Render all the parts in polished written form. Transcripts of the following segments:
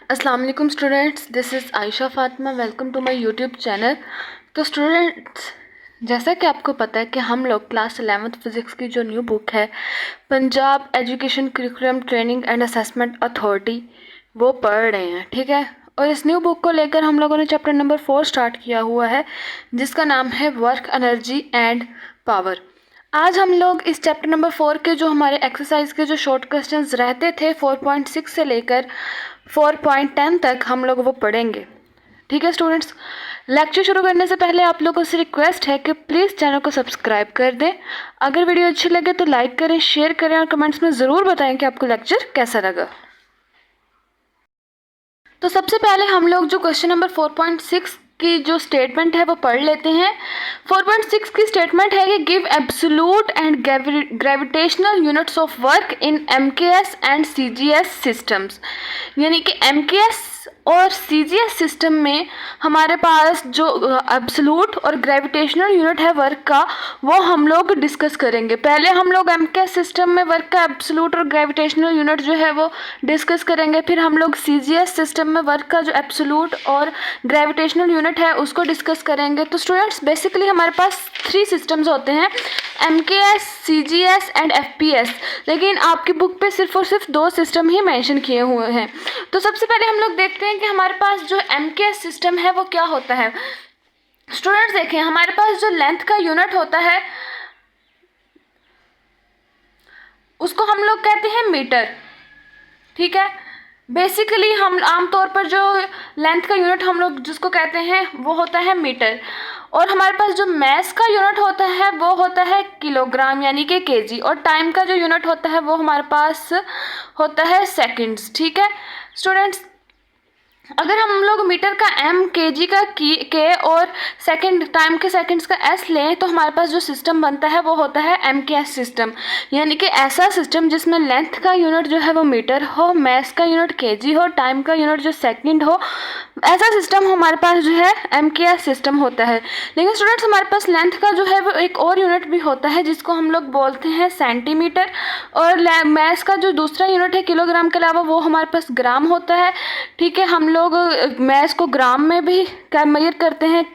अस्सलाम वालेकुम students, this is Ayesha Fatima. Welcome to my YouTube channel. तो स्टूडेंट्स, जैसा कि आपको पता है कि हम लोग क्लास 11th फिज़िक्स की जो न्यू बुक है Punjab education curriculum training and assessment authority वो पढ़ रहे हैं, ठीक है। और इस न्यू बुक को लेकर हम लोगों ने चैप्टर नंबर 4 स्टार्ट किया हुआ है, जिसका नाम है वर्क, एनर्जी एंड पावर। आज हम लोग इस चैप्टर नंबर 4 के जो हमारे एक्सरसाइज के जो शॉर्ट क्वेश्चंस रहते थे 4.6 से लेकर 4.10 तक हम लोग वो पढ़ेंगे, ठीक है स्टूडेंट्स। लेक्चर शुरू करने से पहले आप लोगों से रिक्वेस्ट है कि प्लीज़ चैनल को सब्सक्राइब कर दें। अगर वीडियो अच्छी लगे तो लाइक करें, शेयर करें और कमेंट्स में ज़रूर बताएं कि आपको लेक्चर कैसा लगा। तो सबसे पहले हम लोग जो क्वेश्चन नंबर 4.6 की जो स्टेटमेंट है वो पढ़ लेते हैं। 4.6 की स्टेटमेंट है कि give absolute and gravitational units of work in MKS and CGS systems. यानी कि एमकेएस और सीजीएस सिस्टम में हमारे पास जो एब्सोल्यूट और ग्रेविटेशनल यूनिट है वर्क का वो हम लोग डिस्कस करेंगे। पहले हम लोग एमकेएस सिस्टम में वर्क का एब्सोल्यूट और ग्रेविटेशनल यूनिट जो है वो डिस्कस करेंगे, फिर हम लोग सीजीएस सिस्टम में वर्क का जो एब्सोल्यूट और ग्रेविटेशनल यूनिट है उसको डिस्कस करेंगे। तो स्टूडेंट्स, बेसिकली हमारे पास 3 सिस्टम्स होते हैं, एमकेएस, सीजीएस एंड एफपीएस, लेकिन आपकी बुक पे सिर्फ और सिर्फ 2 सिस्टम ही मेंशन किए हुए हैं। तो सबसे पहले हम लोग देखते हैं कि हमारे पास जो एमकेएस सिस्टम है वो क्या होता है। स्टूडेंट्स देखें, हमारे पास जो लेंथ का यूनिट होता है उसको हम लोग कहते हैं मीटर, ठीक है। बेसिकली हम आमतौर पर जो लेंथ का यूनिट हम लोग जिसको कहते हैं वो होता है मीटर, और हमारे पास जो मैस का यूनिट होता है वो होता है किलोग्राम यानी कि केजी, और टाइम का जो यूनिट होता है वो हमारे पास होता है सेकंड्स, ठीक है स्टूडेंट्स। अगर हम लोग मीटर का एम, केजी का के और सेकंड टाइम के सेकंड्स का एस लें तो हमारे पास जो सिस्टम बनता है वो होता है एमकेएस सिस्टम। यानी कि ऐसा सिस्टम जिसमें लेंथ का यूनिट जो है वो मीटर हो, मैस का यूनिट केजी हो, टाइम का यूनिट जो सेकंड हो, ऐसा सिस्टम हमारे पास जो है एमकेएस सिस्टम होता है। लेकिन स्टूडेंट्स, हमारे पास लेंथ का जो है वो एक और यूनिट भी होता है जिसको हम लोग बोलते हैं सेंटीमीटर, और मैस का जो दूसरा यूनिट है किलोग्राम के अलावा वो हमारे पास ग्राम होता है, ठीक है। हम लोग मैस को ग्राम में भी मेजर करते हैं,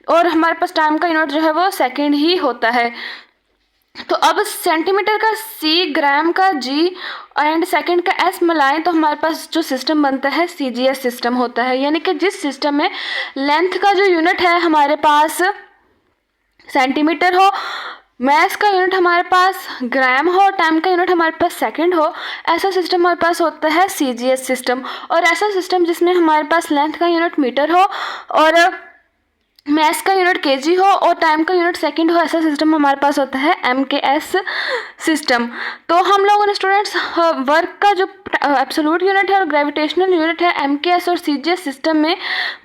और हमारे पास टाइम का यूनिट जो है वो सेकंड ही होता है। तो अब सेंटीमीटर का सी, ग्राम का जी एंड सेकंड का एस मिलाएं तो हमारे पास जो सिस्टम बनता है सीजीएस सिस्टम होता है। यानी कि जिस सिस्टम में लेंथ का जो यूनिट है हमारे पास सेंटीमीटर हो, मैस का यूनिट हमारे पास ग्राम हो, टाइम का यूनिट हमारे पास सेकंड हो, ऐसा सिस्टम हमारे पास होता है सीजीएस सिस्टम। और ऐसा सिस्टम जिसमें हमारे पास लेंथ का यूनिट मीटर हो और मैस का यूनिट केजी हो और टाइम का यूनिट सेकंड हो, ऐसा सिस्टम हमारे पास होता है एमकेएस सिस्टम। तो हम लोगों ने स्टूडेंट्स वर्क का जो एब्सोल्यूट यूनिट है और ग्रेविटेशनल यूनिट है एमकेएस और सीजीएस सिस्टम में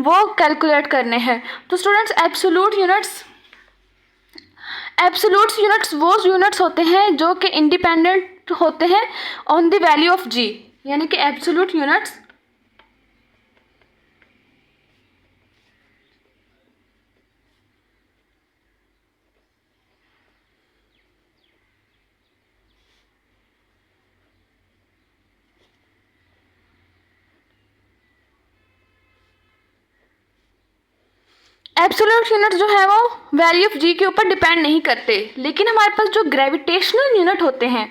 वो कैलकुलेट करने हैं। तो स्टूडेंट्स, एब्सोल्यूट यूनिट्स वो यूनिट्स होते हैं जो कि इंडिपेंडेंट होते हैं ऑन द वैल्यू ऑफ जी। यानी कि एब्सोल्यूट यूनिट्स एब्सोल्यूट यूनिट जो है वो वैल्यू ऑफ जी के ऊपर डिपेंड नहीं करते, लेकिन हमारे पास जो ग्रेविटेशनल यूनिट होते हैं,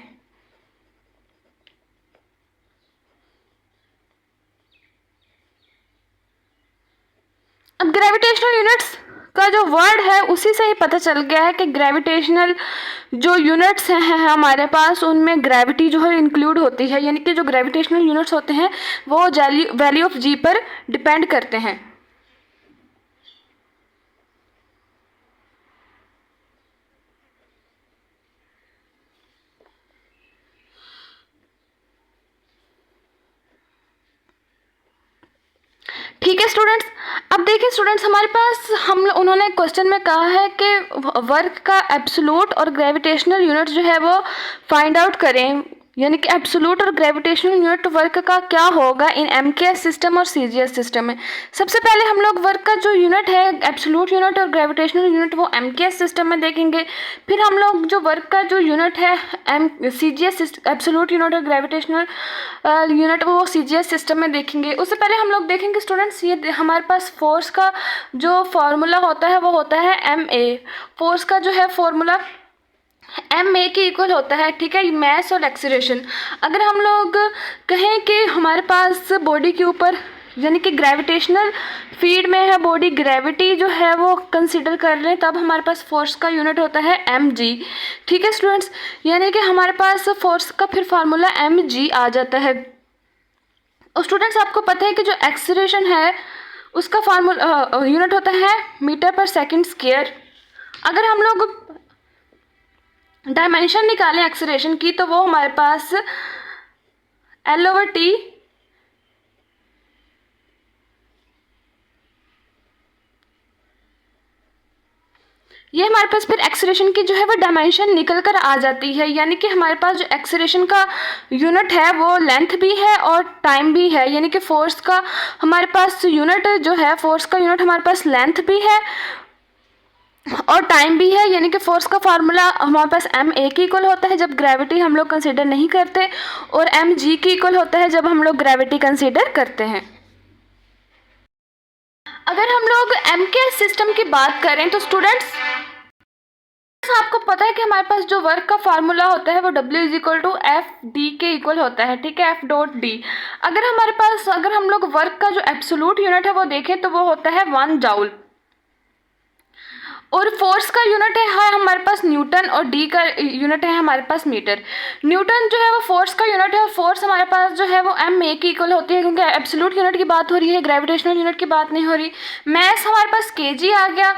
अब ग्रेविटेशनल यूनिट्स का जो वर्ड है उसी से ही पता चल गया है कि ग्रेविटेशनल जो यूनिट्स हैं हमारे पास उनमें ग्रेविटी जो है इंक्लूड होती है। यानी कि जो ग्रेविटेशनल यूनिट्स होते हैं वो वैल्यू ऑफ जी पर डिपेंड करते हैं। ठीक है स्टूडेंट्स, अब देखिए स्टूडेंट्स, हमारे पास उन्होंने क्वेश्चन में कहा है कि वर्क का एब्सोल्यूट और ग्रेविटेशनल यूनिट जो है वो फाइंड आउट करें यानी कि एब्सोल्यूट और ग्रेविटेशनल यूनिट वर्क का क्या होगा इन एमकेएस सिस्टम और सीजीएस सिस्टम में। सबसे पहले हम लोग वर्क का जो यूनिट है एब्सोल्यूट यूनिट और ग्रेविटेशनल यूनिट वो एमकेएस सिस्टम में देखेंगे। फिर हम लोग जो वर्क का जो यूनिट है सीजीएस एब्सोल्यूट यूनिट और ग्रेविटेशनल यूनिट वो सीजीएस सिस्टम में देखेंगे। उससे पहले हम लोग देखेंगे स्टूडेंट्स, ये हमारे पास फोर्स का जो फॉर्मूला होता है वो होता है एम फोर्स का जो है फॉर्मूला एम ए के इक्वल होता है, ठीक है, मैस और एक्सीलरेशन। अगर हम लोग कहें कि हमारे पास बॉडी के ऊपर यानी कि ग्रेविटेशनल फील्ड में है बॉडी, ग्रेविटी जो है वो कंसीडर कर लें, तब हमारे पास फोर्स का यूनिट होता है एम जी, ठीक है स्टूडेंट्स। यानी कि हमारे पास फोर्स का फिर फार्मूला एम जी आ जाता है। और स्टूडेंट्स आपको पता है कि जो एक्सीलरेशन है उसका फार्मूला यूनिट होता है मीटर पर सेकेंड स्क्वायर। अगर हम लोग डायमेंशन निकालें एक्सीलरेशन की तो वो हमारे पास L/T ये हमारे पास फिर एक्सीलरेशन की जो है वो डायमेंशन निकल कर आ जाती है। यानी कि हमारे पास जो एक्सीलरेशन का यूनिट है वो लेंथ भी है और टाइम भी है। यानी कि फोर्स का हमारे पास यूनिट जो है फोर्स का यूनिट हमारे पास लेंथ भी है और टाइम भी है। यानी कि फोर्स का फार्मूला हमारे पास एम ए के इक्वल होता है जब ग्रेविटी हम लोग कंसीडर नहीं करते, और एम जी के इक्वल होता है जब हम लोग ग्रेविटी कंसीडर करते हैं। अगर हम लोग एम के सिस्टम की बात करें तो स्टूडेंट्स आपको पता है कि हमारे पास जो वर्क का फार्मूला होता है वो W is equal to F D के इक्वल होता है, ठीक है, एफ डॉट डी। अगर हम लोग वर्क का जो एब्सोल्यूट यूनिट है वो देखें तो वो होता है 1 जूल, और फोर्स का यूनिट है हमारे पास न्यूटन, और डी का यूनिट है हमारे पास मीटर। न्यूटन जो है वो फोर्स का यूनिट है और फोर्स हमारे पास जो है वो एम ए की इक्वल होती है, क्योंकि एब्सोल्यूट यूनिट की बात हो रही है, ग्रेविटेशनल यूनिट की बात नहीं हो रही। मैस हमारे पास केजी आ गया,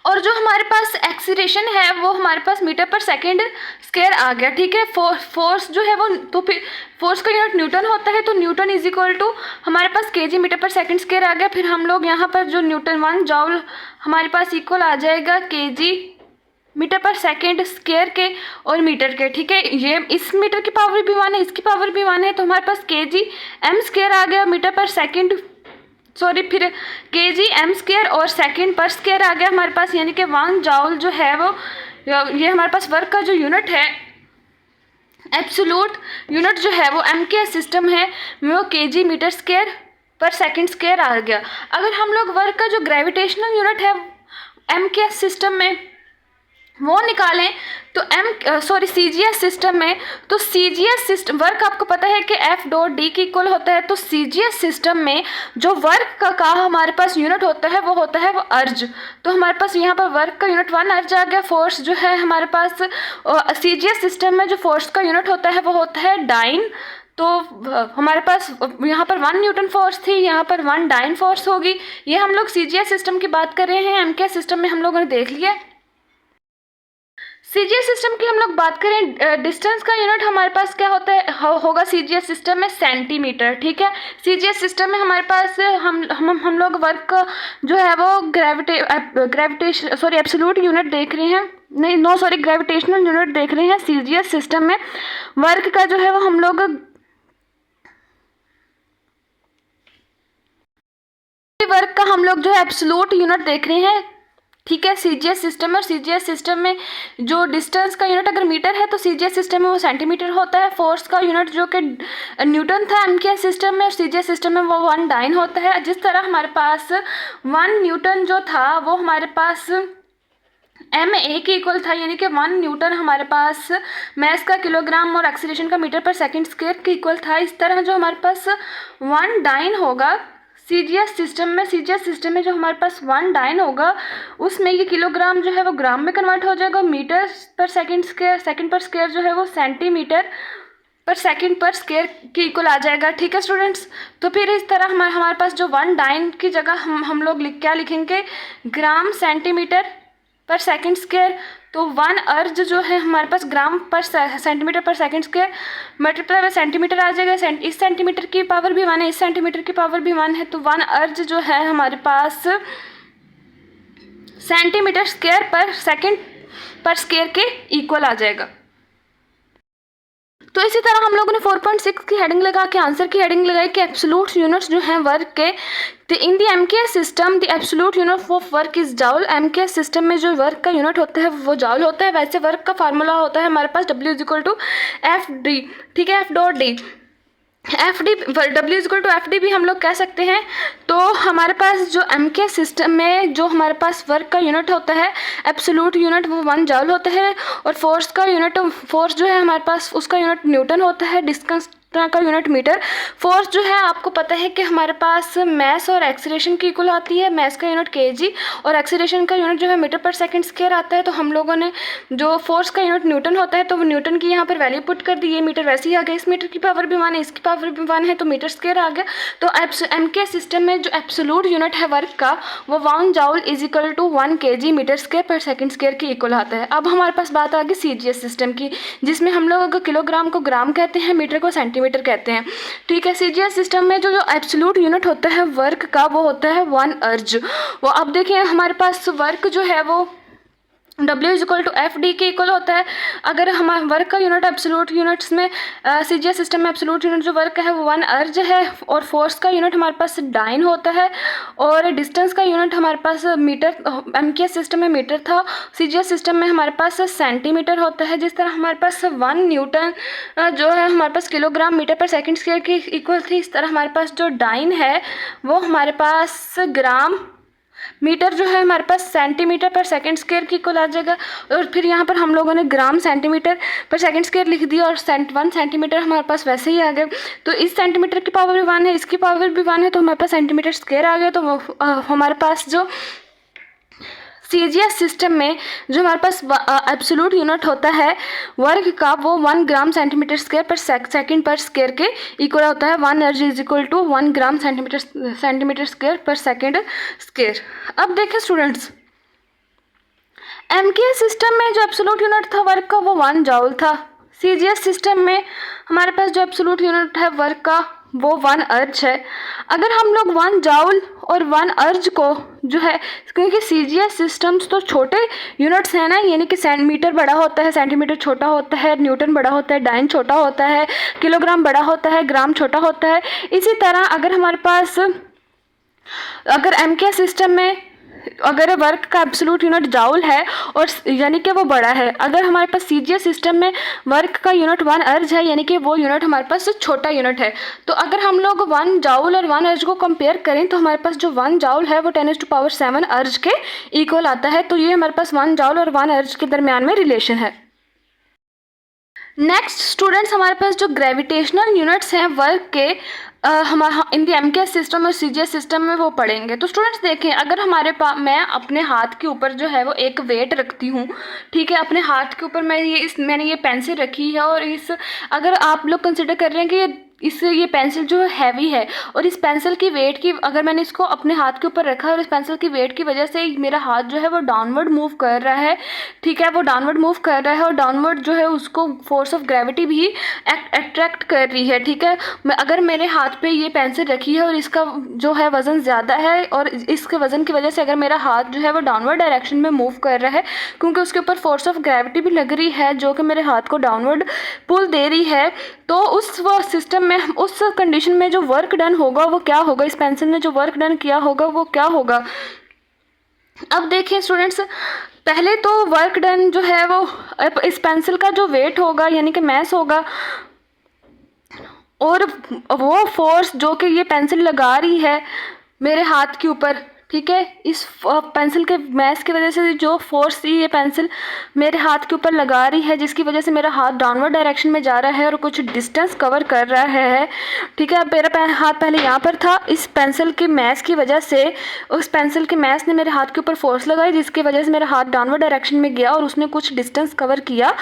और जो हमारे पास एक्सीलरेशन है वो हमारे पास मीटर पर सेकेंड स्क्वायर आ गया, ठीक है। फोर्स जो है वो तो फिर फोर्स का यूनिट न्यूटन होता है, तो न्यूटन इज इक्वल टू हमारे पास केजी मीटर पर सेकेंड स्क्वायर आ गया। फिर हम लोग यहाँ पर जो न्यूटन 1 जूल हमारे पास इक्वल आ जाएगा केजी मीटर पर सेकेंड स्क्वायर के और मीटर के, ठीक है। ये इस मीटर की पावर भी 1 है, इसकी पावर भी 1 है, तो हमारे पास केजी एम स्क्वायर आ गया मीटर पर सेकेंड, फिर केजी एम स्क्वायर और सेकेंड पर स्क्वायर आ गया हमारे पास। यानी कि 1 जूल जो है वो ये हमारे पास वर्क का जो यूनिट है एब्सोल्यूट यूनिट जो है वो एम के सिस्टम है वो केजी मीटर स्क्वायर पर सेकेंड स्क्वायर आ गया। अगर हम लोग वर्क का जो ग्रेविटेशनल यूनिट है एम के सिस्टम में वो निकालें तो सीजीएस सिस्टम में, तो सीजीएस सिस्टम वर्क आपको पता है कि एफ डॉट डी की इक्वल होता है। तो सीजीएस सिस्टम में जो वर्क का हमारे पास यूनिट होता है वो होता है वो अर्ज। तो हमारे पास यहाँ पर वर्क का यूनिट 1 अर्ज आ गया। फोर्स जो है हमारे पास सीजीएस सिस्टम में जो फोर्स का यूनिट होता है वो होता है डाइन। तो हमारे पास यहाँ पर 1 न्यूटन फोर्स थी, यहाँ पर 1 डाइन फोर्स होगी। ये हम लोग सीजीएस सिस्टम की बात कर रहे हैं, एमके सिस्टम में हम लोगों ने देख लिया। सीजीएस सिस्टम की हम लोग बात करें, डिस्टेंस का यूनिट हमारे पास क्या होता है होगा सीजीएस सिस्टम में सेंटीमीटर, ठीक है। सीजीएस सिस्टम में हमारे पास हम लोग वर्क जो है वो एब्सोल्यूट यूनिट देख रहे हैं, ग्रेविटेशनल यूनिट देख रहे हैं। सीजीएस सिस्टम में वर्क का जो है वो हम लोग जो है एब्सोल्यूट यूनिट देख रहे हैं, ठीक है, सीजीएस सिस्टम में। और सीजीएस सिस्टम में जो डिस्टेंस का यूनिट अगर मीटर है तो सीजीएस सिस्टम में वो सेंटीमीटर होता है। फोर्स का यूनिट जो कि न्यूटन था एमके सिस्टम में, और सीजीएस सिस्टम में वो 1 डाइन होता है। जिस तरह हमारे पास 1 न्यूटन जो था वो हमारे पास एम ए के इक्वल था, यानी कि 1 न्यूटन हमारे पास मैस का किलोग्राम और एक्सीलरेशन का मीटर पर सेकेंड स्क्वायर के इक्वल था। इस तरह जो हमारे पास 1 डाइन होगा सीजीएस सिस्टम में जो हमारे पास 1 डाइन होगा उसमें ये किलोग्राम जो है वो ग्राम में कन्वर्ट हो जाएगा। मीटर पर सेकेंड पर स्क्वायर जो है वो सेंटीमीटर पर सेकेंड पर स्क्वायर के इक्वल आ जाएगा, ठीक है स्टूडेंट्स। तो फिर इस तरह हमारे पास जो 1 डाइन की जगह हम लोग क्या लिखेंगे, ग्राम सेंटीमीटर पर सेकेंड स्क्वायर। तो 1 अर्ज जो है हमारे पास ग्राम पर सेंटीमीटर पर second square multiply by centimetre आ जाएगा। इस सेंटीमीटर की पावर भी 1 है, इस सेंटीमीटर की पावर भी 1 है। तो 1 अर्ज जो है हमारे पास सेंटीमीटर स्क्वायर पर सेकेंड पर स्क्वायर के इक्वल आ जाएगा। तो इसी तरह हम लोगों ने 4.6 की हेडिंग लगा के आंसर की हेडिंग लगाई कि एब्सोल्यूट यूनिट्स जो हैं वर्क के, तो in the MKS system the absolute unit of work is joule. MKS system में जो वर्क का यूनिट होता है वो जाउल होता है। वैसे वर्क का फार्मूला होता है हमारे पास W is equal to F D, ठीक है, F dot D, F D, W is equal to F D भी हम लोग कह सकते हैं। तो हमारे पास जो एमकेएस सिस्टम में जो हमारे पास वर्क का यूनिट होता है एब्सोल्यूट यूनिट वो 1 जॉल होता है, और फोर्स का यूनिट, फोर्स जो है हमारे पास उसका यूनिट न्यूटन होता है, डिस्टेंस का यूनिट मीटर। फोर्स जो है आपको पता है कि हमारे पास मैस और एक्सीलरेशन की इक्वल आती है, मैस का यूनिट केजी और एक्सीलरेशन का यूनिट जो है मीटर पर सेकंड स्क्वायर आता है। तो हम लोगों ने जो फोर्स का यूनिट न्यूटन होता है तो वो न्यूटन की यहाँ पर वैल्यू पुट कर दी, ये मीटर वैसे ही आ गया, इस मीटर की पावर भी 1 है, इसकी पावर भी 1 है, तो मीटर स्क्वायर आ गया। तो एमकेएस सिस्टम में जो एब्सोल्यूट यूनिट है वर्क का वो 1 joule is equal to 1 kg metre square per second square के इक्वल आता है। अब हमारे पास बात आ गई सीजीएस सिस्टम की, जिसमें हम लोग किलोग्राम को ग्राम कहते हैं, मीटर को सेंटीमीटर कहते हैं, ठीक है। सीजीएस सिस्टम में जो एब्सोल्यूट यूनिट होता है वर्क का वो होता है 1 अर्ज। वो अब देखिए हमारे पास वर्क जो है वो W is equal to F D के इक्वल होता है। अगर हमारे वर्क का यूनिट एब्सोल्यूट यूनिट्स में सीजीएस सिस्टम में एब्सोल्यूट यूनिट जो वर्क है वो 1 अर्ज है, और फोर्स का यूनिट हमारे पास डाइन होता है, और डिस्टेंस का यूनिट हमारे पास मीटर, एमकेएस सिस्टम में मीटर था, सीजीएस सिस्टम में हमारे पास सेंटीमीटर होता है। जिस तरह हमारे पास 1 न्यूटन जो है हमारे पास किलोग्राम मीटर पर सेकेंड स्क्वायर की इक्वल थी, इस तरह हमारे पास जो डाइन है वो हमारे पास ग्राम मीटर जो है हमारे पास सेंटीमीटर पर सेकंड स्क्वायर की इक्वल आ जाएगा। और फिर यहाँ पर हम लोगों ने ग्राम सेंटीमीटर पर सेकंड स्क्वायर लिख दिया, और 1 सेंटीमीटर हमारे पास वैसे ही आ गया। तो इस सेंटीमीटर की पावर भी 1 है, इसकी पावर भी 1 है, तो हमारे पास सेंटीमीटर स्क्वायर आ गया। तो हमारे पास जो सीजीएस सिस्टम में जो हमारे पास एब्सोल्यूट यूनिट होता है वर्क का वो 1 gram centimetre square per second per square के इक्वल होता है। 1 erg is equal to 1 gram centimetre square per second square. अब देखें स्टूडेंट्स, एमकेएस सिस्टम में जो एब्सोल्यूट यूनिट था वर्क का वो 1 जॉल था। सीजीएस सिस्टम में हमारे पास जो एब्सोल्यूट यूनिट है वर्क का वो 1 अर्ज है। अगर हम लोग 1 जॉल और 1 अर्ज को जो है, क्योंकि सीजीएस सिस्टम्स तो छोटे यूनिट्स हैं ना, यानी कि मीटर बड़ा होता है, सेंटीमीटर छोटा होता है, न्यूटन बड़ा होता है, डाइन छोटा होता है, किलोग्राम बड़ा होता है, ग्राम छोटा होता है। इसी तरह अगर हमारे पास अगर एमकेएस सिस्टम में अगर वर्क का एब्सोल्यूट यूनिट जाउल है और यानी कि वो बड़ा है, अगर हमारे पास सीजीएस सिस्टम में वर्क का यूनिट 1 अर्ज है यानी कि वो यूनिट हमारे पास छोटा यूनिट है। तो अगर हम लोग 1 जाउल और 1 अर्ज को कंपेयर करें तो हमारे पास जो 1 जाउल है वो 10⁻⁷ अर्ज के इक्वल आता है। तो ये हमारे पास 1 जाउल और 1 अर्ज के दरमियान में रिलेशन है। नेक्स्ट स्टूडेंट्स, हमारे पास जो ग्रेविटेशनल यूनिट्स हैं वर्क के हमारा इन दी एमकेएस सिस्टम और सीजीएस सिस्टम में वो पढ़ेंगे। तो स्टूडेंट्स देखें, अगर हमारे पास मैं अपने हाथ के ऊपर जो है वो एक वेट रखती हूँ, ठीक है, अपने हाथ के ऊपर मैंने ये पेंसिल रखी है, और अगर आप लोग कंसिडर कर रहे हैं कि ये पेंसिल जो हैवी है और इस पेंसिल की वेट की, अगर मैंने इसको अपने हाथ के ऊपर रखा है और इस पेंसिल की वेट की वजह से मेरा हाथ जो है वो डाउनवर्ड मूव कर रहा है, ठीक है, वो डाउनवर्ड मूव कर रहा है, और डाउनवर्ड जो है उसको फोर्स ऑफ ग्रेविटी भी अट्रैक्ट कर रही है, ठीक है। अगर मेरे हाथ पे ये पेंसिल रखी है और इसका जो है वज़न ज़्यादा है, और इसके वज़न की वजह से अगर मेरा हाथ जो है वो डाउनवर्ड डायरेक्शन में मूव कर रहा है, क्योंकि उसके ऊपर फोर्स ऑफ ग्रेविटी भी लग रही है जो कि मेरे हाथ को डाउनवर्ड पुल दे रही है, तो उस सिस्टम में, उस कंडीशन में जो वर्क डन होगा वो क्या होगा, इस पेंसिल ने जो वर्क डन किया होगा वो क्या होगा। अब देखिए स्टूडेंट्स, पहले तो वर्क डन जो है वो इस पेंसिल का जो वेट होगा यानी कि मैस होगा, और वो फोर्स जो कि ये पेंसिल लगा रही है मेरे हाथ के ऊपर, ठीक है, इस पेंसिल के मैस की वजह से जो फोर्स ये पेंसिल मेरे हाथ के ऊपर लगा रही है, जिसकी वजह से मेरा हाथ डाउनवर्ड डायरेक्शन में जा रहा है और कुछ डिस्टेंस कवर कर रहा है, ठीक है। अब मेरा हाथ पहले यहाँ पर था, इस पेंसिल के मैस की वजह से, उस पेंसिल के मैस ने मेरे हाथ के ऊपर फोर्स लगाई, जिसकी वजह से मेरा हाथ डाउनवर्ड डायरेक्शन में गया और उसने कुछ डिस्टेंस कवर किया,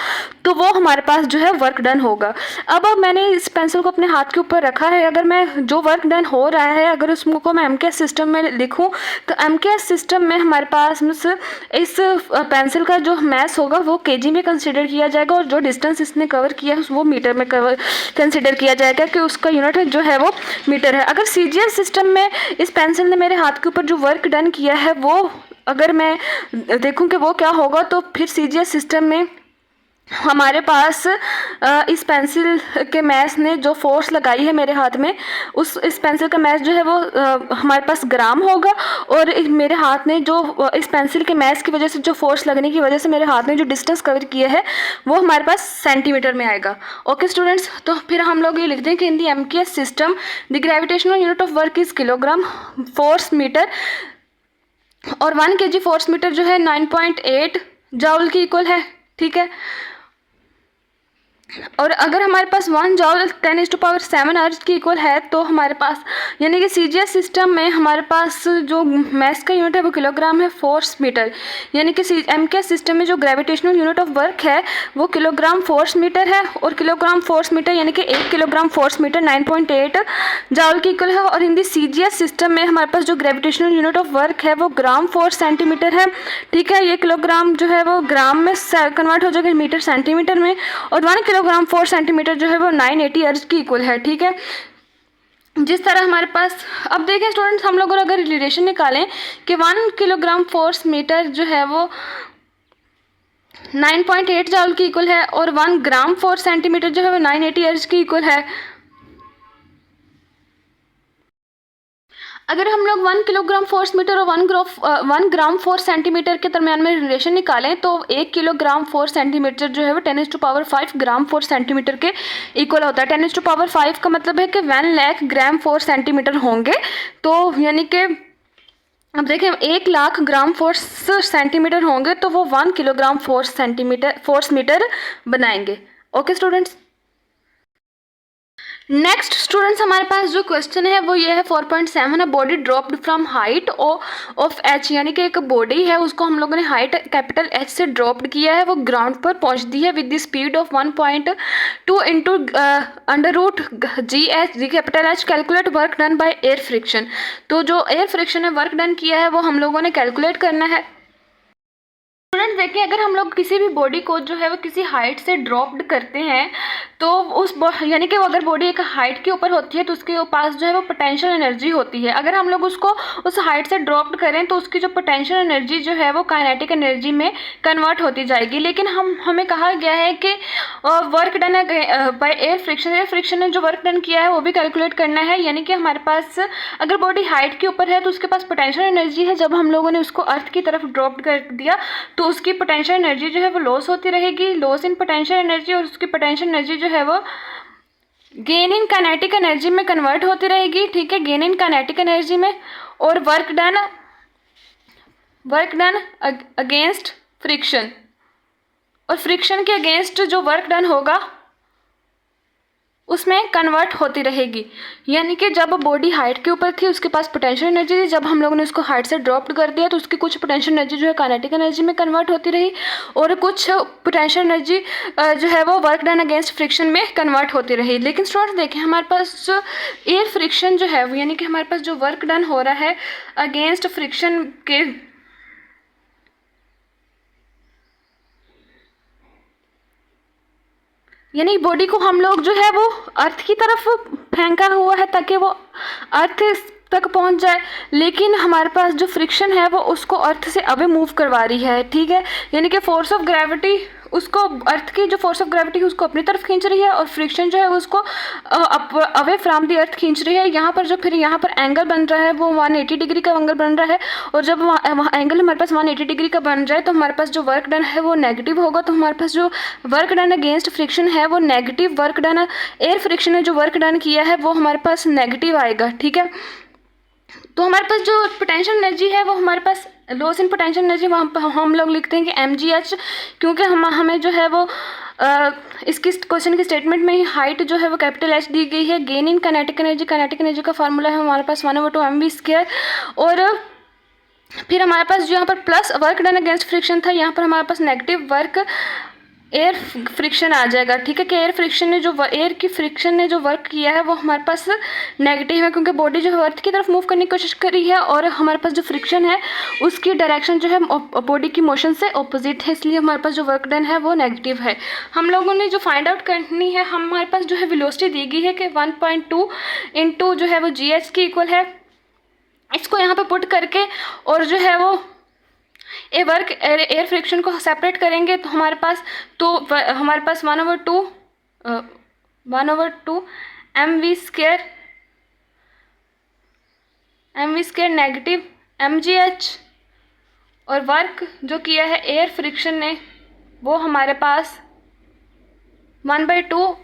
तो वो हमारे पास जो है वर्क डन होगा। अब मैंने इस पेंसिल को अपने हाथ के ऊपर रखा है, अगर मैं जो वर्क डन हो रहा है अगर उसको मैं एमकेएस सिस्टम में लिखूँ तो एमकेएस सिस्टम में हमारे पास इस पेंसिल का जो मैस होगा वो केजी में कंसीडर किया जाएगा, और जो डिस्टेंस इसने कवर किया है वो मीटर में कंसीडर किया जाएगा कि उसका यूनिट जो है वो मीटर है। अगर सीजीएस सिस्टम में इस पेंसिल ने मेरे हाथ के ऊपर जो वर्क डन किया है वो अगर मैं देखूं कि वो क्या होगा, तो फिर CGS सिस्टम में हमारे पास इस पेंसिल के मैच ने जो फोर्स लगाई है मेरे हाथ में, इस पेंसिल का मैच जो है वो हमारे पास ग्राम होगा, और मेरे हाथ ने जो इस पेंसिल के मैच की वजह से जो फोर्स लगने की वजह से मेरे हाथ ने जो डिस्टेंस कवर किया है वो हमारे पास सेंटीमीटर में आएगा। ओके स्टूडेंट्स, तो फिर हम लोग ये लिख दें कि in the MKS system the gravitational unit of work is kilogram force metre, और 1 kg फोर्स मीटर जो है 9.8 जॉल की इक्वल है। ठीक है, और अगर हमारे पास 1 जॉल 10⁻⁷ अर्ज की इक्वल है, तो हमारे पास यानी कि CGS सिस्टम में हमारे पास जो मैस का यूनिट है वो किलोग्राम है फोर्स मीटर, यानी कि MKS सिस्टम में जो ग्रेविटेशनल यूनिट ऑफ वर्क है वो किलोग्राम फोर्स मीटर है, और किलोग्राम फोर्स मीटर यानी कि 1 किलोग्राम फोर्स मीटर 9.8 जॉल की इक्वल है। और इन दी CGS सिस्टम में हमारे पास जो ग्रेविटेशनल यूनिट ऑफ वर्क है वो ग्राम फोर्स सेंटीमीटर है। ठीक है, ये किलोग्राम जो है वो ग्राम में कन्वर्ट हो जाएगा मीटर सेंटीमीटर में, और 1 किलोग्राम 4 सेंटीमीटर जो है वो 980 अर्ज की इक्वल है। ठीक है, जिस तरह हमारे पास, अब देखें स्टूडेंट्स, हम लोग अगर रिलेशन निकालें कि 1 किलोग्राम फोर्स मीटर जो है वो 9.8 जॉल की इक्वल है, और 1 ग्राम फोर्स सेंटीमीटर जो है वो 980 अर्ज की इक्वल है। अगर हम लोग 1 किलोग्राम फोर्स मीटर और 1 ग्राम फोर्स सेंटीमीटर के दरमियान में रिलेशन निकालें, तो 1 किलोग्राम फोर्स सेंटीमीटर जो है वो 10⁵ ग्राम फोर्स सेंटीमीटर के इक्वल होता है। 10⁵ का मतलब है कि 1 लाख ग्राम फोर्स सेंटीमीटर होंगे, तो यानी कि अब देखें 1 लाख ग्राम फोर्स सेंटीमीटर होंगे तो वो 1 किलोग्राम फोर्स मीटर बनाएंगे। ओके स्टूडेंट्स, नेक्स्ट स्टूडेंट्स हमारे पास जो क्वेश्चन है वो ये है 4.7 है, body dropped from height of H, यानी कि एक बॉडी है उसको हम लोगों ने हाइट कैपिटल H से ड्रॉप्ड किया है, वो ग्राउंड पर पहुंचती है with the speed of 1.2 into √GH G capital H। Calculate work done by air friction, तो जो एयर फ्रिक्शन है वर्क डन किया है वो हम लोगों ने कैलकुलेट करना है। स्टूडेंट्स देखिए, अगर हम लोग किसी भी बॉडी को जो है वो किसी हाइट से ड्रॉप्ड करते हैं, तो उस यानी कि अगर बॉडी एक हाइट के ऊपर होती है तो उसके पास जो है वो पोटेंशियल एनर्जी होती है। अगर हम लोग उसको उस हाइट से ड्रॉप्ड करें तो उसकी जो पोटेंशियल एनर्जी जो है वो काइनेटिक एनर्जी में कन्वर्ट होती जाएगी। लेकिन हमें कहा गया है कि work done by air friction ने जो वर्क डन किया है वो भी कैलकुलेट करना है। यानी कि हमारे पास अगर बॉडी हाइट के ऊपर है तो उसके पास पोटेंशियल एनर्जी है, जब हम लोगों ने उसको अर्थ की तरफ ड्रॉप्ड कर दिया तो उसकी पोटेंशियल एनर्जी जो है वो लॉस होती रहेगी, लॉस इन पोटेंशियल एनर्जी, और उसकी पोटेंशियल एनर्जी जो है वो गेन इन काइनेटिक एनर्जी में कन्वर्ट होती रहेगी। ठीक है, गेन इन काइनेटिक एनर्जी में, और वर्क डन अगेंस्ट फ्रिक्शन, और फ्रिक्शन के अगेंस्ट जो वर्क डन होगा उसमें कन्वर्ट होती रहेगी। यानी कि जब बॉडी हाइट के ऊपर थी उसके पास पोटेंशियल एनर्जी थी, जब हम लोगों ने उसको हाइट से ड्रॉप कर दिया तो उसकी कुछ पोटेंशियल एनर्जी जो है काइनेटिक एनर्जी में कन्वर्ट होती रही, और कुछ पोटेंशियल एनर्जी जो है वो वर्क डन अगेंस्ट फ्रिक्शन में कन्वर्ट होती रही। लेकिन स्टूडेंट्स देखें, हमारे पास जो एयर फ्रिक्शन जो है यानी कि हमारे पास जो वर्क डन हो रहा है अगेंस्ट फ्रिक्शन के, यानी बॉडी को हम लोग जो है वो अर्थ की तरफ फेंका हुआ है ताकि वो अर्थ तक पहुंच जाए, लेकिन हमारे पास जो फ्रिक्शन है वो उसको अर्थ से अवे मूव करवा रही है। ठीक है, यानी कि फोर्स ऑफ ग्रेविटी उसको, अर्थ की जो फोर्स ऑफ ग्रेविटी है उसको अपनी तरफ खींच रही है, और फ्रिक्शन जो है उसको अवे फ्रॉम दी अर्थ खींच रही है। यहाँ पर जो फिर यहाँ पर एंगल बन रहा है वो 180 डिग्री का एंगल बन रहा है, और जब वहाँ एंगल हमारे पास 180 डिग्री का बन जाए तो हमारे पास जो वर्क डन है वो नेगेटिव होगा। तो हमारे पास जो वर्क डन अगेंस्ट फ्रिक्शन है वो negative work done, air friction ने जो वर्क डन किया है वो हमारे पास नेगेटिव आएगा। ठीक है, तो हमारे पास जो पोटेंशियल एनर्जी है वो हमारे पास लॉस इन पोटेंशियल एनर्जी वहाँ पर हम लोग लिखते हैं कि mgh, क्योंकि हमें जो है वो इसकी क्वेश्चन की स्टेटमेंट में ही हाइट जो है वो कैपिटल H दी गई है। गेन इन काइनेटिक एनर्जी का फार्मूला है हमारे पास 1/2 mv², और फिर हमारे पास जो यहाँ पर plus work done against friction था, यहाँ पर हमारे पास नेगेटिव वर्क एयर फ्रिक्शन आ जाएगा। ठीक है, कि एयर की फ्रिक्शन ने जो वर्क किया है वो हमारे पास नेगेटिव है, क्योंकि बॉडी जो है अर्थ की तरफ मूव करने की कोशिश कर रही है, और हमारे पास जो फ्रिक्शन है उसकी डायरेक्शन जो है बॉडी की मोशन से ऑपोजिट है, इसलिए हमारे पास जो वर्क डन है वो नेगेटिव है। हम लोगों ने जो फाइंड आउट करनी है, हमारे पास जो है वेलोसिटी दी गई है कि 1.2 इंटू जो है वो GH की इक्वल है। इसको यहाँ पर पुट करके और जो है वो ए वर्क एयर फ्रिक्शन को सेपरेट करेंगे तो हमारे पास 1/2 mv² नेगेटिव mgh, और वर्क जो किया है एयर फ्रिक्शन ने वो हमारे पास 1/2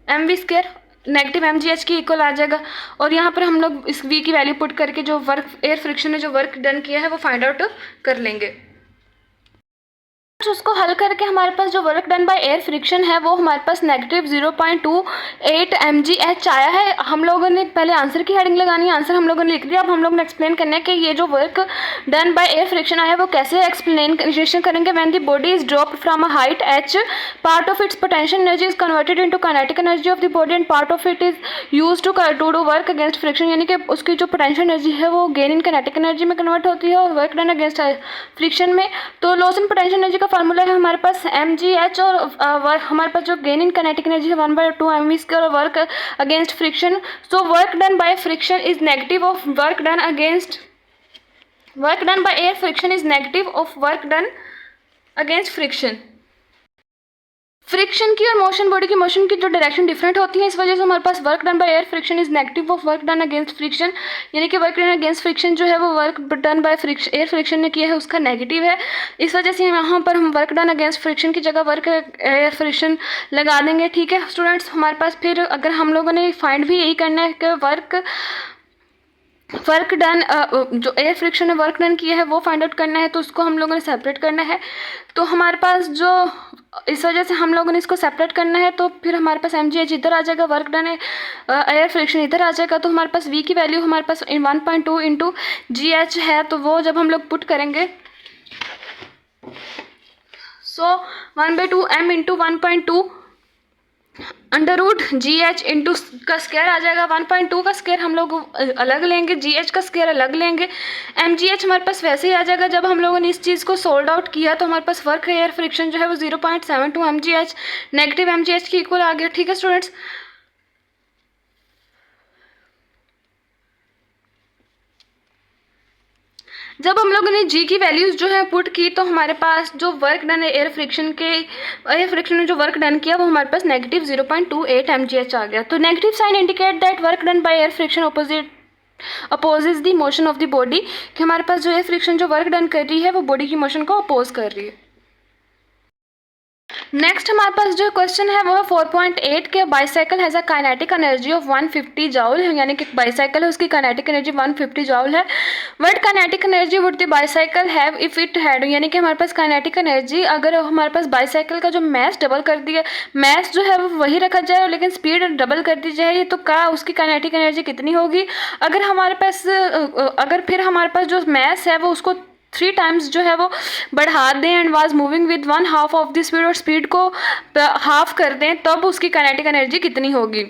mv² नेगेटिव mgh की इक्वल आ जाएगा। और यहाँ पर हम लोग इस v की वैल्यू पुट करके जो वर्क एयर फ्रिक्शन ने जो वर्क डन किया है वो फाइंड आउट कर लेंगे। उसको हल करके हमारे पास जो work done by air friction है वो हमारे पास नेगेटिव 0.28 mgh आया है। हम लोगों ने पहले आंसर की हेडिंग लगानी है, आंसर हम लोगों ने लिख दिया। अब हम लोगों ने एक्सप्लेन करना है कि ये जो work done by air friction आया है वो कैसे एक्सप्लेन करेंगे। When the body is dropped from a height h, part of its potential energy is converted into kinetic energy of the body and part of it is used to do work against friction, यानी कि उसकी जो potential energy है वो gain in kinetic energy में convert होती है और वर्क डन अगेंस्ट फ्रिक्शन में। तो लॉस इन पोटेंशियल एनर्जी का फार्मूला है हमारे पास mgh, और हमारे पास जो गेन इन काइनेटिक एनर्जी है 1/2 mv² और work against friction. So work done by friction is negative of work done by air friction is negative of work done against friction. Friction की और मोशन, बॉडी की motion की जो direction different होती है, इस वजह से हमारे पास work done by air friction is negative of work done against friction, यानी कि वर्क डन अगेंस्ट फ्रिक्शन जो है वो work done by air friction ने किया है उसका नेगेटिव है। इस वजह से यहाँ पर हम वर्क डन अगेंस्ट फ्रिक्शन की जगह वर्क एयर फ्रिक्शन लगा देंगे। ठीक है स्टूडेंट्स, हमारे पास फिर अगर हम लोगों ने फाइंड भी यही करना है कि वर्क डन जो एयर फ्रिक्शन ने वर्क डन किया है वो फाइंड आउट करना है, तो उसको हम लोगों ने सेपरेट करना है। तो हमारे पास जो इस वजह से हम लोगों ने इसको सेपरेट करना है, तो फिर हमारे पास mgh इधर आ जाएगा, वर्क डन एयर फ्रिक्शन इधर आ जाएगा। तो हमारे पास v की वैल्यू हमारे पास 1.2 इंटू gh है, तो वो जब हम लोग पुट करेंगे सो 1/2 m इंटू 1.2 √gh इंटू का स्क्वायर आ जाएगा। 1.2 का स्क्वायर हम लोग अलग लेंगे, gh का स्क्वायर अलग लेंगे, mgh हमारे पास वैसे ही आ जाएगा। जब हम लोगों ने इस चीज़ को सोल्ड आउट किया तो हमारे पास वर्क एयर फ्रिक्शन जो है वो 0.72 mgh नेगेटिव mgh की इक्वल आ गया। ठीक है स्टूडेंट्स, जब हम लोगों ने g की वैल्यूज़ जो है पुट की तो हमारे पास जो वर्क डन है एयर फ्रिक्शन ने जो वर्क डन किया वो हमारे पास नेगेटिव 0.28 mgh आ गया। तो negative sign indicate that work done by air friction opposes the motion of the body, कि हमारे पास जो एयर फ्रिक्शन जो वर्क डन कर रही है वो बॉडी की मोशन को अपोज कर रही है। नेक्स्ट हमारे पास जो क्वेश्चन है वो है 4.8 के bicycle has a kinetic energy of 150 जॉल, यानी कि बाईसाइकिल है उसकी काइनेटिक एनर्जी 150 जॉल है। What kinetic energy would the bicycle have if it had, यानी कि हमारे पास काइनेटिक एनर्जी अगर हमारे पास बाईसाइकिल का जो मैस डबल कर दिया, मैस जो है वो वही रखा जाए लेकिन स्पीड डबल कर दी जाए, तो क्या उसकी काइनेटिक एनर्जी कितनी होगी। अगर फिर हमारे पास जो मैस है वो उसको 3 टाइम्स जो है वो बढ़ा दें and was moving with 1/2 of the speed, और स्पीड को हाफ कर दें, तब उसकी काइनेटिक एनर्जी कितनी होगी।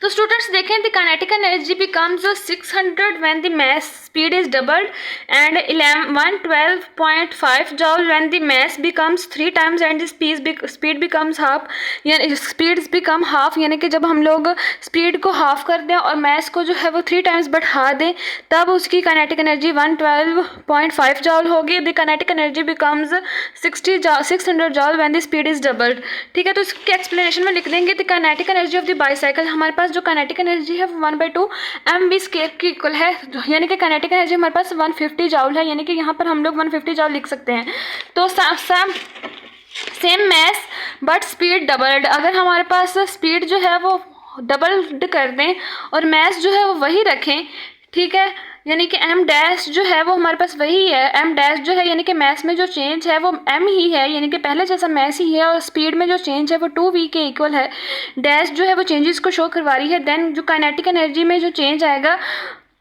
तो स्टूडेंट्स देखें, the kinetic energy becomes 600 when the mass speed is doubled and 112.5 joule when the mass becomes 3 times and the speed becomes half, यानी स्पीड बिकम हाफ, यानी कि जब हम लोग स्पीड को हाफ कर दें और मैस को जो है वो 3 टाइम्स बढ़ा दें, तब उसकी काइनेटिक एनर्जी 112.5 जॉल होगी। The kinetic energy becomes 600 जॉल when the speed is doubled. ठीक है, तो इसके एक्सप्लेनेशन में लिख देंगे the kinetic energy of the bicycle, हमारे पास जो काइनेटिक एनर्जी है वो 1/2 mv² की इक्वल है, यानी कि काइनेटिक एनर्जी हमारे पास 150 जॉल है, यानी कि यहाँ पर हम लोग 150 जॉल लिख सकते हैं। तो same mass but speed doubled, अगर हमारे पास स्पीड जो है वो डबल कर दें और मैस जो है वो वही रखें, ठीक है, यानी कि m डैश जो है वो हमारे पास वही है, m डैश जो है यानी कि मैस में जो चेंज है वो m ही है, यानी कि पहले जैसा मैस ही है, और स्पीड में जो चेंज है वो 2v के इक्वल है। डैश जो है वो चेंजेस को शो करवा रही है। देन जो काइनेटिक एनर्जी में जो चेंज आएगा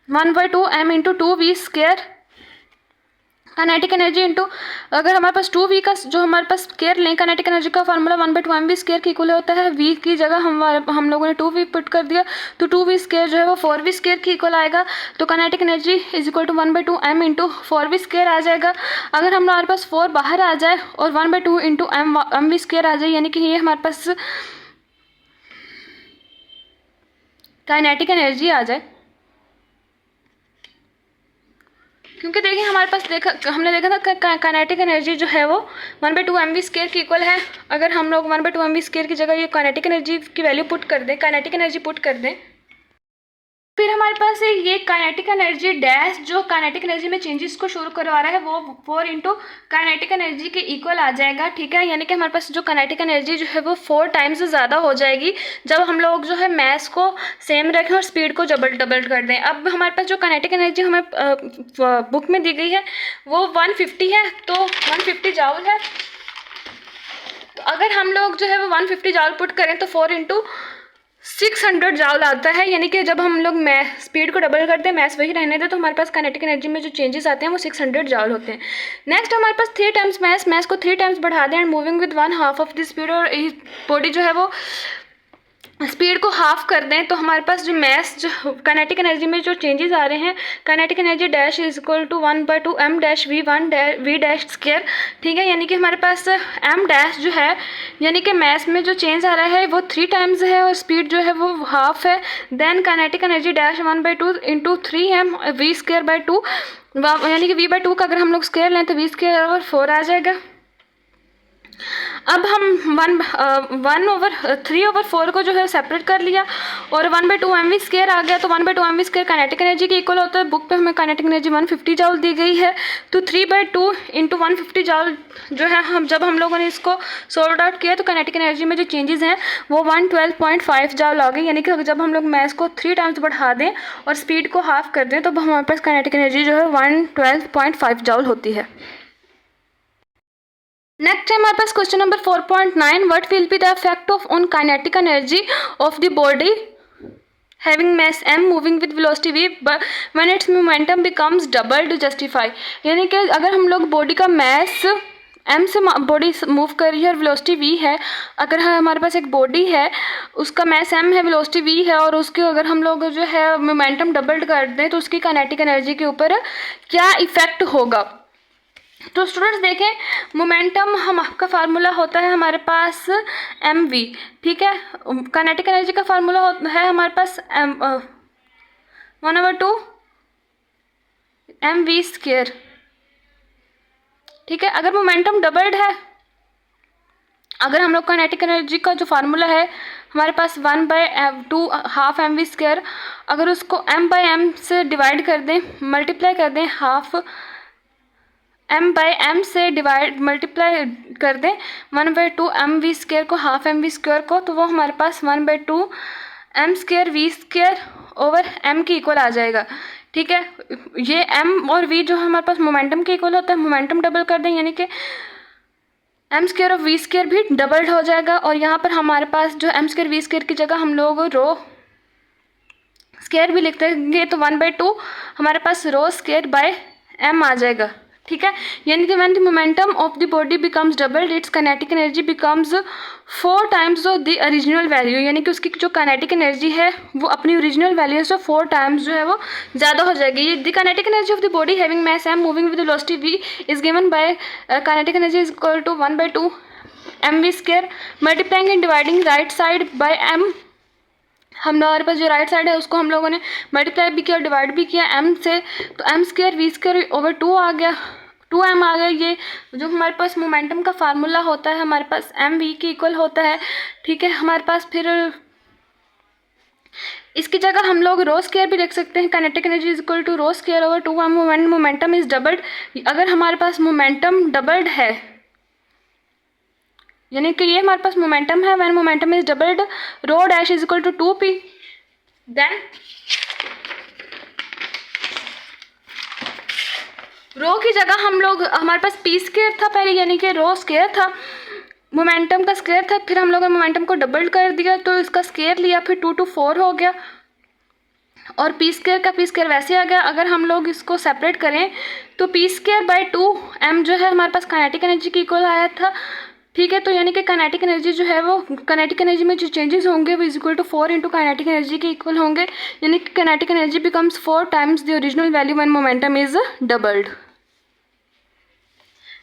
1/2 m into 2v², kinetic energy into अगर हमारे पास 2v का जो हमारे पास स्क्वायर लें, काइनेटिक एनर्जी का फार्मूला 1/2 mv² की इक्वल होता है। v की जगह हम लोगों ने 2v पुट कर दिया, तो 2v² जो है वो 4v² की इक्वल आएगा। तो kinetic energy is equal to 1/2 m into 4v² आ जाएगा। अगर हमारे पास 4 बाहर आ जाए और 1/2 इंटू mv² आ जाए, यानी कि ये हमारे पास काइनेटिक एनर्जी आ जाए। क्योंकि देखिए हमने देखा था काइनेटिक एनर्जी जो है वो 1/2 mv² की इक्वल है। अगर हम लोग 1/2 mv² की जगह ये काइनेटिक एनर्जी की वैल्यू पुट कर दें, काइनेटिक एनर्जी पुट कर दें, फिर हमारे पास ये काइनेटिक एनर्जी डैश जो काइनेटिक एनर्जी में चेंजेस को शुरू करवा रहा है वो 4 इंटू काइनेटिक एनर्जी के इक्वल आ जाएगा। ठीक है, यानी कि हमारे पास जो काइनेटिक एनर्जी जो है वो 4 टाइम्स ज़्यादा हो जाएगी जब हम लोग जो है मास को सेम रखें और स्पीड को डबल कर दें। अब हमारे पास जो काइनेटिक एनर्जी हमें बुक में दी गई है वो 150 है, तो 150 जॉल है। तो अगर हम लोग जो है वो 150 जॉल पुट करें तो 4 इंटू 600 जॉल आता है, यानी कि जब हम लोग स्पीड को डबल करते हैं मैस वही रहने दें तो हमारे पास काइनेटिक एनर्जी में जो चेंजेस आते हैं वो 600 जॉल होते हैं। नेक्स्ट हमारे पास 3 टाइम्स मैस को 3 टाइम्स बढ़ा दें and moving with 1/2 of the speed, और बॉडी जो है वो स्पीड को हाफ कर दें तो हमारे पास जो मैस जो काइनेटिक एनर्जी में जो चेंजेस आ रहे हैं, kinetic energy dash is equal to 1/2 m-v1v²। ठीक है, यानी कि हमारे पास m डैश जो है यानी कि मैस में जो चेंज आ रहा है वो 3 टाइम्स है और स्पीड जो है वो हाफ है। Then kinetic energy dash 1/2 into 3m v²/2, यानी कि v/2 का अगर हम लोग स्क्वायर लें तो v²/4 आ जाएगा। अब हम 3/4 को जो है सेपरेट कर लिया और 1/2 mv² आ गया, तो 1/2 mv² काइनेटिक एनर्जी के इक्वल होता है। बुक पे हमें काइनेटिक एनर्जी 150 जॉल दी गई है, तो 3/2 इंटू 150 जॉल जो है जब हम लोगों ने इसको सॉल्व आउट किया तो काइनेटिक एनर्जी में जो चेंजेस हैं वो 112.5 जॉल आ गई, यानी कि जब हम लोग मैस को 3 टाइम्स बढ़ा दें और स्पीड को हाफ कर दें तो हमारे पास काइनेटिक एनर्जी जो है 112.5 जॉल होती है। नेक्स्ट है हमारे पास question number 4.9, what will be the effect of on kinetic energy of the body having mass m moving with velocity v when it's momentum becomes double to justify. यानी कि अगर हम लोग बॉडी का मास m से body move कर रही है और वेलोसिटी v है, अगर हमारे पास एक बॉडी है उसका मास m है, वेलोसिटी v है, और उसके अगर हम लोग जो है मोमेंटम डबल कर दें तो उसकी काइनेटिक एनर्जी के ऊपर क्या इफेक्ट होगा। तो स्टूडेंट्स देखें, मोमेंटम का फार्मूला होता है हमारे पास mv। ठीक है, काइनेटिक एनर्जी का फार्मूला है हमारे पास 1/2 mv²। ठीक है, अगर मोमेंटम डबल्ड है, अगर हम लोग काइनेटिक एनर्जी का जो फार्मूला है हमारे पास 1/2 हाफ mv², अगर उसको m/m से डिवाइड कर दें, मल्टीप्लाई कर दें, हाफ m/m से मल्टीप्लाई कर दें 1/2 mv² को, हाफ mv² को, तो वो हमारे पास 1/2 m² v² ओवर m के इक्वल आ जाएगा। ठीक है, ये m और v जो हमारे पास मोमेंटम के इक्वल होता है, मोमेंटम डबल कर दें यानी कि m² और v² भी डबल्ड हो जाएगा, और यहाँ पर हमारे पास जो m² v² की जगह हम लोग रो स्क्वायर भी लिखते हैं तो 1/2 हमारे पास रो स्क्वायर बाय m आ जाएगा। ठीक है, यानी कि when the momentum of the body becomes doubled it's kinetic energy becomes 4 times of the original value, यानी कि उसकी जो काइनेटिक एनर्जी है वो अपनी ओरिजिनल वैल्यू से 4 टाइम्स जो है वो ज़्यादा हो जाएगी। The kinetic energy of the body having mass m moving with velocity v is given by kinetic energy is equal to 1/2 mv² multiplying and dividing right side by m। हमारे पास जो राइट साइड है उसको हम लोगों ने multiply भी किया और डिवाइड भी किया m से, तो m² v² ओवर 2 आ गया, 2m आ गया। ये जो हमारे पास मोमेंटम का फार्मूला होता है हमारे पास mv के इक्वल होता है। ठीक है, हमारे पास फिर इसकी जगह हम लोग रो स्क्वायर भी लिख सकते हैं, kinetic energy is equal to rho square over 2m when momentum is doubled. अगर हमारे पास मोमेंटम डबल्ड है यानी कि ये हमारे पास मोमेंटम है, when momentum is doubled rho dash is equal to 2p, then rho की जगह हम लोग हमारे पास p² था पहले, यानी कि रो स्क्वायर था, मोमेंटम का स्क्वायर था, फिर हम लोगों ने मोमेंटम को डबल कर दिया तो इसका स्क्वायर लिया, फिर 2 to 4 हो गया, और p² का p² वैसे आ गया। अगर हम लोग इसको सेपरेट करें तो p²/2 m जो है हमारे पास काइनेटिक एनर्जी की इक्वल आया था। ठीक है, तो यानी कि काइनेटिक एनर्जी जो है वो काइनेटिक एनर्जी में जो चेंजेस होंगे वो is equal to 4 into kinetic energy के इक्वल होंगे, यानी कि kinetic energy becomes 4 times the original value when momentum is doubled.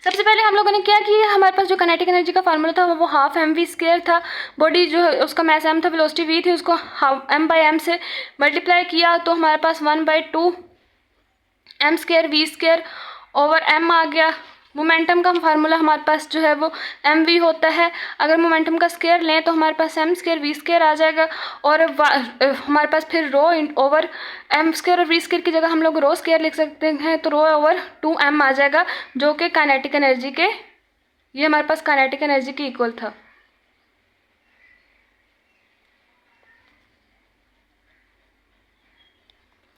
सबसे पहले हम लोगों ने क्या किया, हमारे पास जो काइनेटिक एनर्जी का फार्मूला था वो हाफ mv² था, बॉडी जो है उसका मास m था, वेलोसिटी v थी, उसको हाफ m/m से मल्टीप्लाई किया तो हमारे पास 1/2 m²v² ओवर m आ गया। मोमेंटम का फार्मूला हमारे पास जो है वो mv होता है। अगर मोमेंटम का स्क्वायर लें तो हमारे पास m²v² आ जाएगा, और हमारे पास फिर रो ओवर m² और v² की जगह हम लोग रो स्क्वायर लिख सकते हैं, तो रो ओवर 2m आ जाएगा, जो कि काइनेटिक एनर्जी के, ये हमारे पास काइनेटिक एनर्जी के इक्वल था।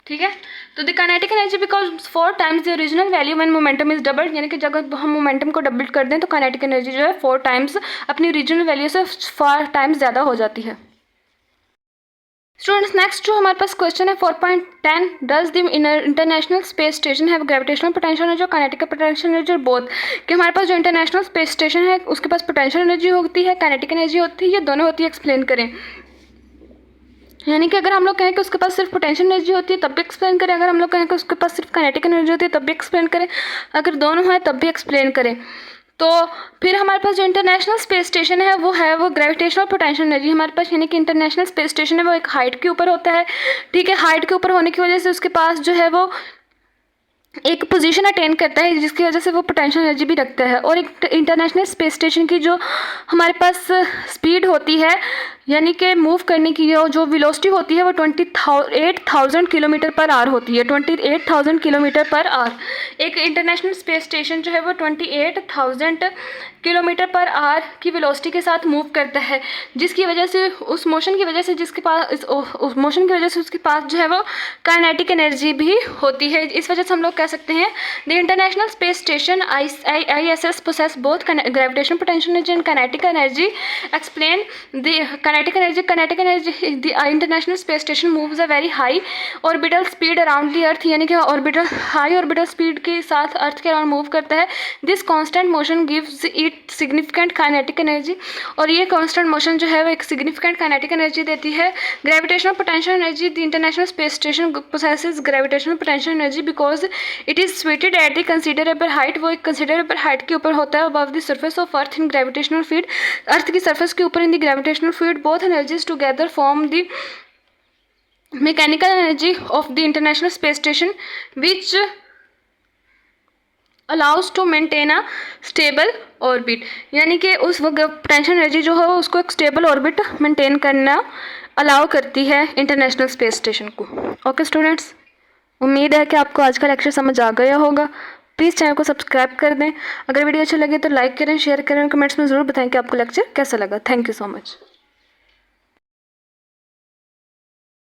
ठीक है, तो the kinetic energy because 4 times the original value when momentum is doubled, यानी कि जब हम मोमेंटम को डबल कर दें तो काइनेटिक एनर्जी जो है 4 टाइम्स अपनी ओरिजिनल वैल्यू से 4 टाइम्स ज़्यादा हो जाती है। स्टूडेंट्स, नेक्स्ट जो हमारे पास क्वेश्चन है 4.10, does the international space station have gravitational potential energy और काइनेटिक पोटेंशियल एनर्जी बोथ, कि हमारे पास जो इंटरनेशनल स्पेस स्टेशन है उसके पास पोटेंशियल एनर्जी होती है, काइनेटिक एनर्जी होती है, ये दोनों होती है, एक्सप्लेन करें। यानी कि अगर हम लोग कहें कि उसके पास सिर्फ पोटेंशियल एनर्जी होती है तब भी एक्सप्लेन करें, अगर हम लोग कहें कि उसके पास सिर्फ काइनेटिक एनर्जी होती है तब भी एक्सप्लेन करें, अगर दोनों है तब भी एक्सप्लेन करें। तो फिर हमारे पास जो इंटरनेशनल स्पेस स्टेशन है वो ग्रेविटेशनल पोटेंशियल एनर्जी हमारे पास, यानी कि इंटरनेशनल स्पेस स्टेशन है वो एक हाइट के ऊपर होता है। ठीक है, हाइट के ऊपर होने की वजह से उसके पास जो है वो एक पोजीशन अटेन करता है, जिसकी वजह से वो पोटेंशियल एनर्जी भी रखता है। और एक इंटरनेशनल स्पेस स्टेशन की जो हमारे पास स्पीड होती है, यानी कि मूव करने की जो वेलोसिटी होती है वो 28,000 किलोमीटर पर आवर होती है, 28,000 किलोमीटर पर आवर। एक इंटरनेशनल स्पेस स्टेशन जो है वो 28,000 किलोमीटर पर आवर की वेलोसिटी के साथ मूव करता है, जिसकी वजह से उस मोशन की वजह से उस मोशन की वजह से उसके पास जो है वो काइनेटिक एनर्जी भी होती है। इस वजह से हम लोग कह सकते हैं the international space station ISS possess both gravitational potential energy and kinetic energy. Explain the kinetic energy the international space station moves a very high orbital speed around the earth, यानी कि हाई ऑर्बिटल स्पीड के साथ अर्थ के around move करता है। This constant motion gives it significant kinetic energy, और ये constant motion जो है वो एक सिग्निफिकेंट काइनेटिक एनर्जी देती है। Gravitational potential energy the international space station possesses gravitational potential energy because it is situated at the considerable height, वो एक कंसिडरेबल हाइट के ऊपर होता है, above the surface of earth in gravitational field, earth की surface के ऊपर in the gravitational field. Both energies together form the mechanical energy of the international space station which allows to maintain a stable orbit, यानी कि उस potential energy जो है उसको एक स्टेबल ऑर्बिट मेंटेन करना अलाउ करती है इंटरनेशनल स्पेस स्टेशन को। ओके स्टूडेंट्स, उम्मीद है कि आपको आज का लेक्चर समझ आ गया होगा। प्लीज़ चैनल को सब्सक्राइब कर दें। अगर वीडियो अच्छा लगे तो लाइक करें, शेयर करें और कमेंट्स में ज़रूर बताएं कि आपको लेक्चर कैसा लगा। Thank you so much.